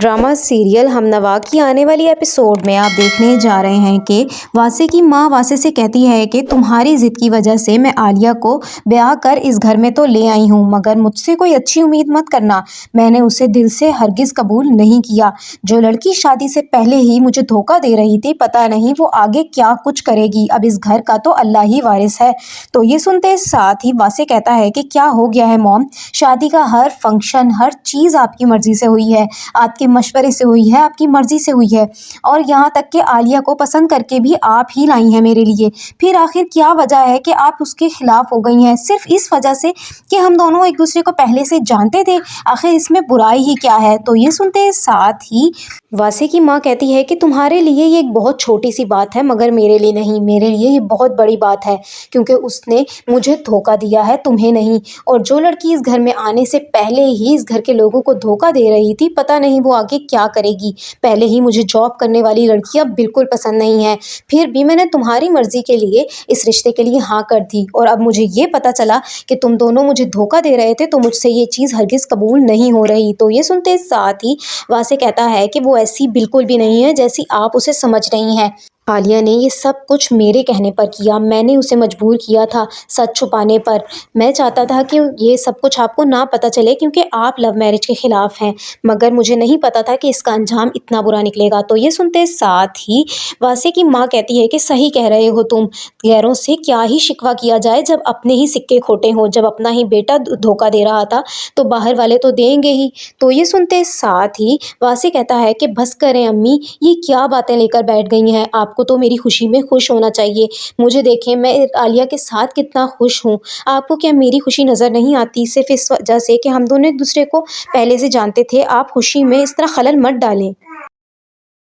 Drama serial हम नवा की आने वाली एपिसोड में आप देखने जा रहे हैं कि वासे की माँ वासे से कहती है कि तुम्हारी ज़िद की वजह से मैं आलिया को ब्याह कर इस घर में तो ले आई हूँ, मगर मुझसे कोई अच्छी उम्मीद मत करना। मैंने उसे दिल से हरगिज़ कबूल नहीं किया। जो लड़की शादी से पहले ही मुझे धोखा दे रही थी, पता नहीं वो आगे क्या कुछ करेगी। अब इस घर का तो अल्लाह ही वारिस है। तो ये सुनते साथ ही वासे कहता है कि क्या हो गया है मॉम, शादी का हर फंक्शन हर चीज़ आपकी मर्ज़ी से हुई है, आपके मशवरे से हुई है, आपकी मर्ज़ी से हुई है, और यहाँ तक कि आलिया को पसंद करके भी आप ही लाई हैं मेरे लिए। फिर आखिर क्या वजह है कि आप उसके खिलाफ़ हो गई हैं, सिर्फ इस वजह से कि हम दोनों एक दूसरे को पहले से जानते थे? आखिर इसमें बुराई ही क्या है? तो ये सुनते साथ ही वासे की माँ कहती है कि तुम्हारे लिए ये एक बहुत छोटी सी बात है, मगर मेरे लिए नहीं, मेरे लिए ये बहुत बड़ी बात है, क्योंकि उसने मुझे धोखा दिया है, तुम्हें नहीं। और जो लड़की इस घर में आने से पहले ही इस घर के लोगों को धोखा दे रही थी, पता नहीं वो आगे क्या करेगी। पहले ही मुझे जॉब करने वाली लड़कियां बिल्कुल पसंद नहीं हैं, फिर भी मैंने तुम्हारी मर्जी के लिए इस रिश्ते के लिए हाँ कर दी, और अब मुझे ये पता चला कि तुम दोनों मुझे धोखा दे रहे थे, तो मुझसे ये चीज़ हरगिज़ कबूल नहीं हो रही। तो ये सुनते साथ ही वासे कहता है कि वो ऐसी बिल्कुल भी नहीं है जैसी आप उसे समझ रही हैं। आलिया ने ये सब कुछ मेरे कहने पर किया, मैंने उसे मजबूर किया था सच छुपाने पर। मैं चाहता था कि ये सब कुछ आपको ना पता चले, क्योंकि आप लव मैरिज के ख़िलाफ़ हैं, मगर मुझे नहीं पता था कि इसका अंजाम इतना बुरा निकलेगा। तो ये सुनते साथ ही वासे की माँ कहती है कि सही कह रहे हो तुम, गैरों से क्या ही शिकवा किया जाए जब अपने ही सिक्के खोटे हों। जब अपना ही बेटा धोखा दे रहा था तो बाहर वाले तो देंगे ही। तो ये सुनते साथ ही वासे कहता है कि बस करें अम्मी, ये क्या बातें लेकर बैठ गई हैं? आपको तो मेरी खुशी में खुश होना चाहिए। मुझे देखें, मैं आलिया के साथ कितना खुश हूँ। आपको क्या मेरी खुशी नज़र नहीं आती? सिर्फ इस वजह से कि हम दोनों एक दूसरे को पहले से जानते थे। आप खुशी में इस तरह खलल मत डालें।